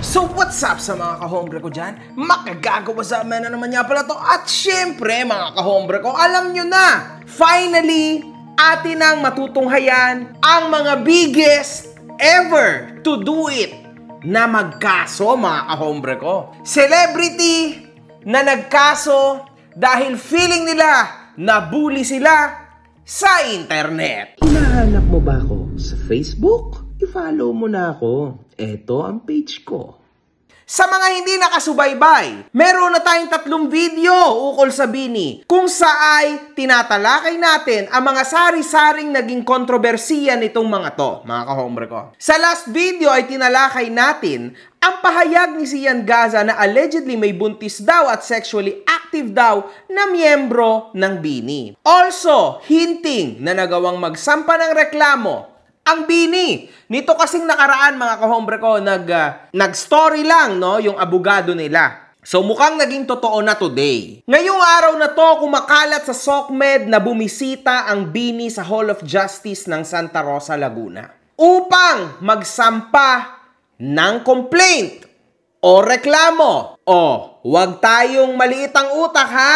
So what's up sa mga kahombre ko dyan? Makagagawa sa amin na naman niya pala to. At syempre mga kahombre ko, alam nyo na, finally, atin ang matutunghayan ang mga biggest ever to do it na magkaso mga kahombre ko. Celebrity na nagkaso dahil feeling nila nabully sila sa internet. Hinahanap mo ba ako sa Facebook? I-follow mo na ako. Ito ang page ko. Sa mga hindi nakasubaybay, meron na tayong 3 video ukol sa BINI kung saay tinatalakay natin ang mga sari-saring naging kontrobersiya nitong mga to, mga kahombre ko. Sa last video ay tinalakay natin ang pahayag ni Sian Gaza na allegedly may buntis daw at sexually active daw na miyembro ng BINI. Also, hinting na nagawang magsampa ng reklamo ang BINI. Nito kasing nakaraan mga kahombre ko, nag-story lang no, yung abogado nila. So mukhang naging totoo na today. Ngayong araw na to, kumakalat sa SOCMED na bumisita ang BINI sa Hall of Justice ng Santa Rosa, Laguna upang magsampa ng complaint o reklamo. O, huwag tayong maliit ang utak ha.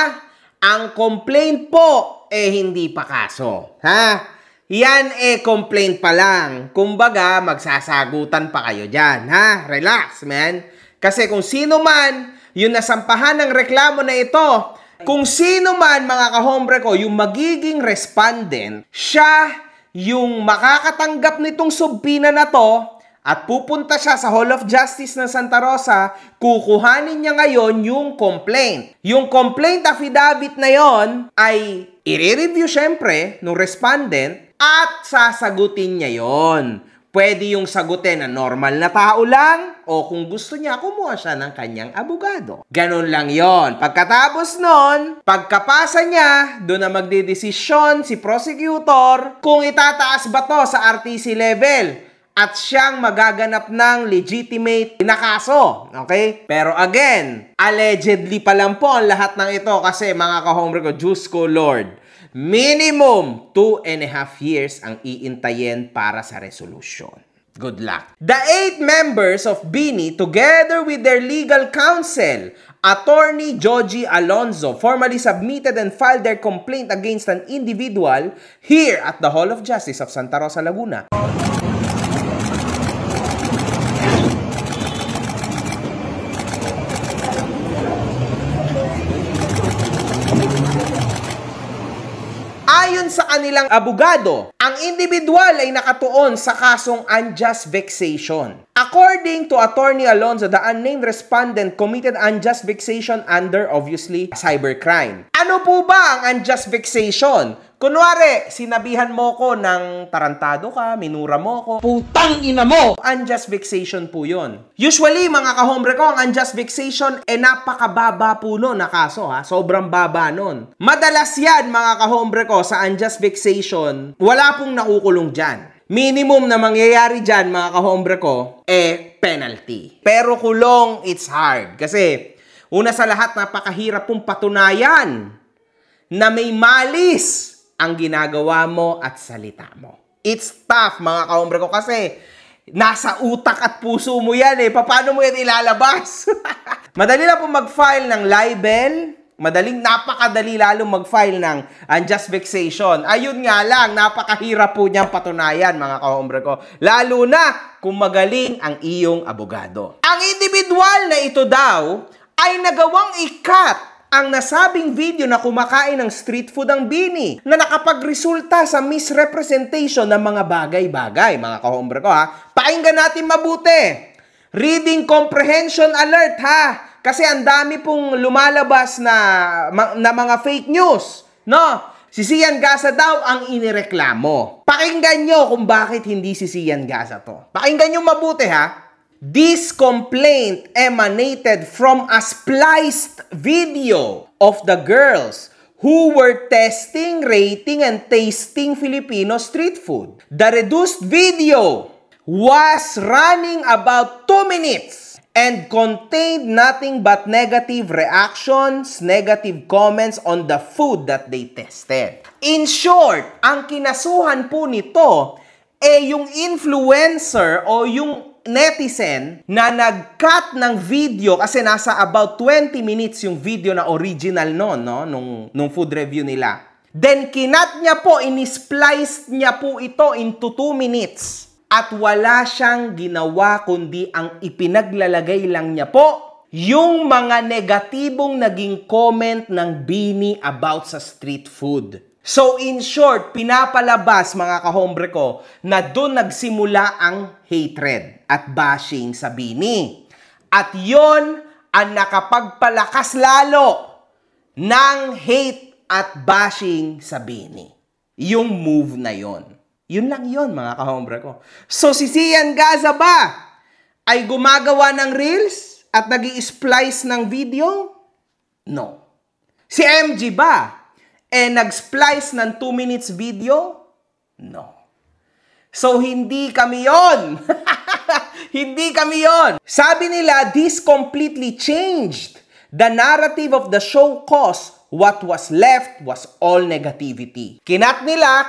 Ang complaint po hindi pa kaso. Ha? Yan complaint pa lang. Kumbaga, magsasagutan pa kayo dyan, ha? Relax, man. Kasi kung sino man yung nasampahan ng reklamo na ito, kung sino man, mga kahombre ko, yung magiging respondent, siya yung makakatanggap nitong subpina na to at pupunta siya sa Hall of Justice ng Santa Rosa, kukuhanin niya ngayon yung complaint. Yung complaint affidavit na yon ay i-review syempre ng respondent at sasagutin niya yon. Pwede yung sagutin na normal na tao lang o kung gusto niya, kumuha siya ng kanyang abogado. Ganun lang yon. Pagkatapos nun, pagkapasa niya, doon na magdedesisyon si prosecutor kung itataas ba to sa RTC level at siyang magaganap ng legitimate na kaso. Okay? Pero again, allegedly pa lang po ang lahat ng ito kasi mga kahombre ko, Diyos ko Lord, minimum 2.5 years ang iintayin para sa resolution. Good luck. The 8 members of BINI, together with their legal counsel, Attorney Joji Alonzo, formally submitted and filed their complaint against an individual here at the Hall of Justice of Santa Rosa, Laguna. Ayon sa kanilang abogado, ang individual ay nakatuon sa kasong unjust vexation. According to Attorney Alonzo, the unnamed respondent committed unjust vexation under, obviously, cybercrime. Ano po ba ang unjust vexation? Kunwari, sinabihan mo ko ng tarantado ka, minura mo ko, putang ina mo! Unjust vexation po yun. Usually, mga kahombre ko, ang unjust vexation napakababa po nun na kaso, ha? Sobrang baba nun. Madalas yan, mga kahombre ko, sa unjust vexation, wala pong nakukulong dyan. Minimum na mangyayari dyan, mga kahombre ko, penalty. Pero kulong, it's hard. Kasi, una sa lahat, napakahirap pong patunayan na may malis ang ginagawa mo at salita mo. It's tough, mga kahombre ko, kasi nasa utak at puso mo yan Paano mo yan ilalabas? Madali lang po mag-file ng libel. Napakadali lalong mag-file ng unjust vexation. Ayun nga lang, napakahirap po niyang patunayan, mga kahombre ko. Lalo na kung magaling ang iyong abogado. Ang individual na ito daw ay nagawang ikat ang nasabing video na kumakain ng street food ang BINI na nakapagresulta sa misrepresentation ng mga bagay-bagay, mga kahombre ko, ha. Pakinggan natin mabuti. Reading comprehension alert, ha. Kasi ang dami pong lumalabas na mga fake news, no? Si Sian Gaza daw ang inireklamo. Pakinggan nyo kung bakit hindi si Sian Gaza to. Pakinggan nyo mabuti, ha. This complaint emanated from a spliced video of the girls who were testing, rating, and tasting Filipino street food. The reduced video was running about 2 minutes and contained nothing but negative reactions, negative comments on the food that they tested. In short, ang kinasuhan po nito yung influencer o yung netizen na nag-cut ng video kasi nasa about 20 minutes yung video na original nung food review nila. Then kinat niya po, in-splice niya po ito into 2 minutes. At wala siyang ginawa kundi ang ipinaglalagay lang niya po yung mga negatibong naging comment ng Bini about sa street food. So in short, pinapalabas mga kahombre ko na doon nagsimula ang hatred at bashing sa Bini. At yon ang nakapagpalakas lalo ng hate at bashing sa Bini. Yung move na yon. Yun lang yon mga kahombre ko. So si Sian Gaza ba ay gumagawa ng reels at nag-i-splice ng video? No. Si MG ba nag-splice ng 2 minutes video? No. So, hindi kami yon. Hindi kami yon. Sabi nila, this completely changed the narrative of the show cause what was left was all negativity. Kinat nila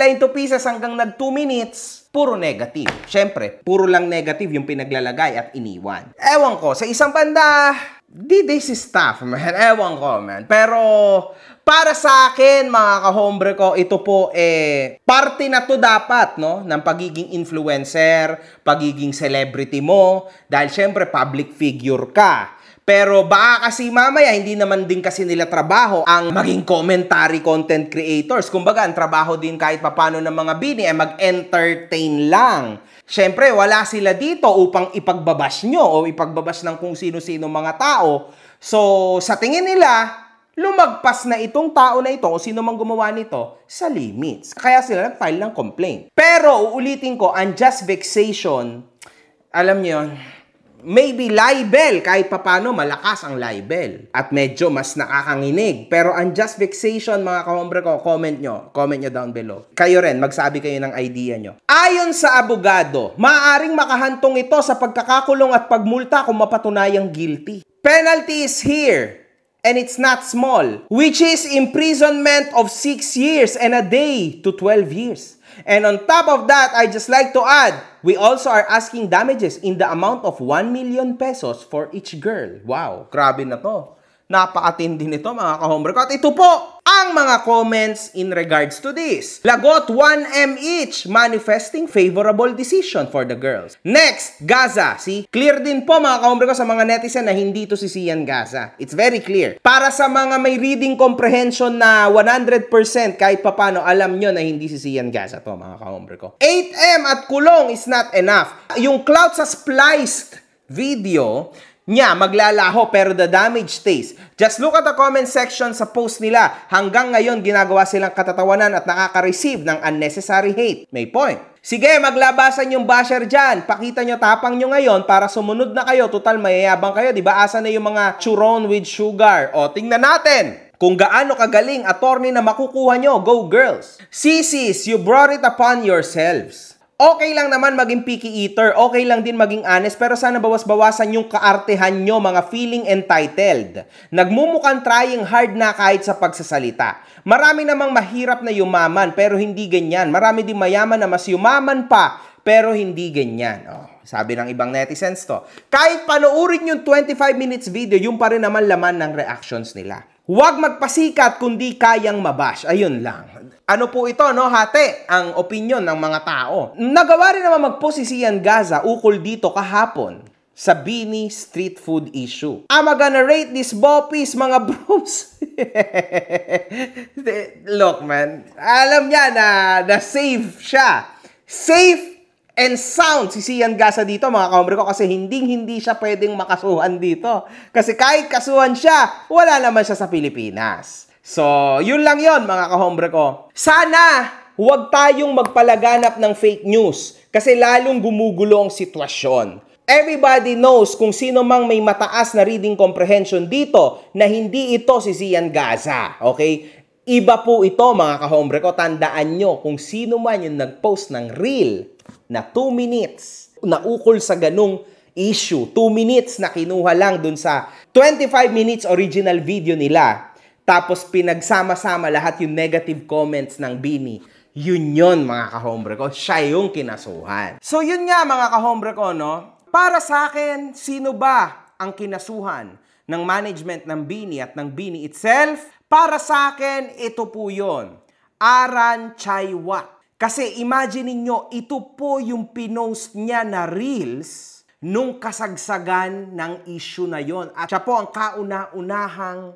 into pieces hanggang nag 2 minutes, puro negative. Siyempre, puro lang negative yung pinaglalagay at iniwan. Ewan ko, sa isang banda, this is tough, man. Ewan ko, man. Pero, para sa akin, mga kahombre ko, ito po, parte na to dapat, no? Ng pagiging influencer, pagiging celebrity mo, dahil syempre, public figure ka. Pero baka kasi mamaya, hindi naman din kasi nila trabaho ang maging commentary content creators. Kumbaga, ang trabaho din kahit papano ng mga Bini ay mag-entertain lang. Siyempre, wala sila dito upang ipagbabash nyo o ipagbabash ng kung sino-sino mga tao. So, sa tingin nila, lumagpas na itong tao na ito o sino mang gumawa nito sa limits. Kaya sila nag-file ng complaint. Pero, uulitin ko, unjust vexation, alam nyo yun, maybe libel, kahit papano malakas ang libel. At medyo mas nakakanginig. Pero unjust vexation, mga kahombre ko, comment nyo down below. Kayo rin, magsabi kayo ng idea nyo. Ayon sa abogado, maaaring makahantong ito sa pagkakakulong at pagmulta kung mapatunayang guilty. Penalty is here, and it's not small, which is imprisonment of 6 years and a day to 12 years. And on top of that, I just like to add, we also are asking damages in the amount of 1 million pesos for each girl. Wow, grabe na to. Napakatindi nito mga kahombre ko. At ito po ang mga comments in regards to this. Lagot 1M each, manifesting favorable decision for the girls. Next, Gaza. See, clear din po mga kahombre ko sa mga netizen na hindi to si Sian Gaza. It's very clear. Para sa mga may reading comprehension na 100% kahit papano, alam nyo na hindi si Sian Gaza to mga kahombre ko. 8M at kulong is not enough. Yung clout sa spliced video niya, maglalaho pero the damage stays. Just look at the comment section sa post nila. Hanggang ngayon, ginagawa silang katatawanan at nakaka-receive ng unnecessary hate. May point. Sige, maglabasan yung basher dyan. Pakita nyo tapang nyo ngayon para sumunod na kayo. Total, mayayabang kayo. Diba? Asa na yung mga churon with sugar? O, tingnan natin kung gaano kagaling attorney na makukuha nyo. Go, girls! Sisis, you brought it upon yourselves. Okay lang naman maging picky eater, okay lang din maging honest, pero sana bawas-bawasan yung kaartehan nyo, mga feeling entitled. Nagmumukhang trying hard na kahit sa pagsasalita. Marami namang mahirap na yumaman, pero hindi ganyan. Marami din mayaman na mas yumaman pa, pero hindi ganyan. Oh, sabi ng ibang netizens to. Kahit panoorin yung 25 minutes video, yung pa rin naman laman ng reactions nila. Huwag magpasikat kundi kayang mabash. Ayun lang. Ano po ito, no? Hati ang opinion ng mga tao. Nagawa rin naman mag-post si Sian Gaza ukol dito kahapon sa Bini street food issue. I'm gonna rate this boppies, mga bros. Look, man. Alam niya na safe siya. Safe and sound si Sian Gaza dito, mga kahombre ko, kasi hindi siya pwedeng makasuhan dito. Kasi kahit kasuhan siya, wala naman siya sa Pilipinas. So, yun lang yun, mga kahombre ko. Sana, huwag tayong magpalaganap ng fake news kasi lalong gumugulo ang sitwasyon. Everybody knows kung sino mang may mataas na reading comprehension dito na hindi ito si Sian Gaza. Okay? Iba po ito, mga kahombre ko. Tandaan nyo kung sino man yung nag-post ng reel na 2 minutes na ukol sa ganung issue. 2 minutes na kinuha lang dun sa 25 minutes original video nila. Tapos pinagsama-sama lahat yung negative comments ng Bini. Yun mga kahombre ko. Siya yung kinasuhan. So yun nga mga kahombre ko, no? Para sa akin, sino ba ang kinasuhan ng management ng Bini at ng Bini itself? Para sa akin, ito po yun. Aaron Chaiwat. Kasi imagine niyo, ito po yung pinost niya na reels nung kasagsagan ng issue na yon. At siya po ang kauna-unahang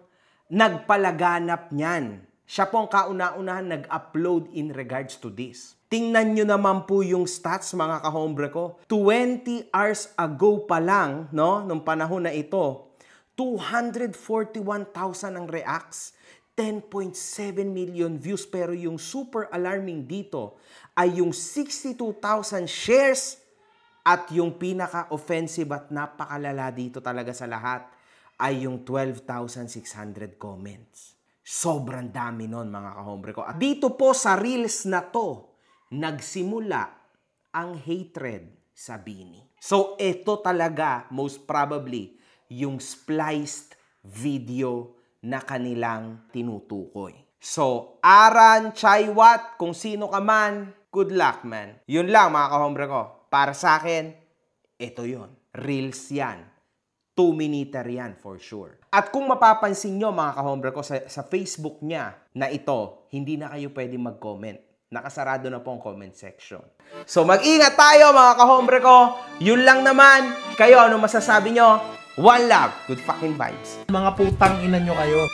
nagpalaganap niyan. Siya po ang kauna-unahan nag-upload in regards to this. Tingnan nyo naman po yung stats mga kahombre ko. 20 hours ago pa lang, no, nung panahon na ito, 241,000 ang reacts, 10.7 million views. Pero yung super alarming dito ay yung 62,000 shares at yung pinaka-offensive at napakalala dito talaga sa lahat ay yung 12,600 comments. Sobrang dami nun mga kahombre ko. At dito po sa reels na to, nagsimula ang hatred sa Bini. So ito talaga most probably yung spliced video na kanilang tinutukoy. So Aaron Chaiwat, kung sino ka man, good luck man. Yun lang mga kahombre ko. Para sa akin, ito yun. Reels yan. 2-minute yan for sure. At kung mapapansin nyo mga kahombre ko sa Facebook niya na ito, hindi na kayo pwede mag-comment. Nakasarado na po ang comment section. So mag-ingat tayo mga kahombre ko. Yun lang naman. Kayo, ano masasabi nyo? One love. Good fucking vibes. Mga putang ina nyo kayo.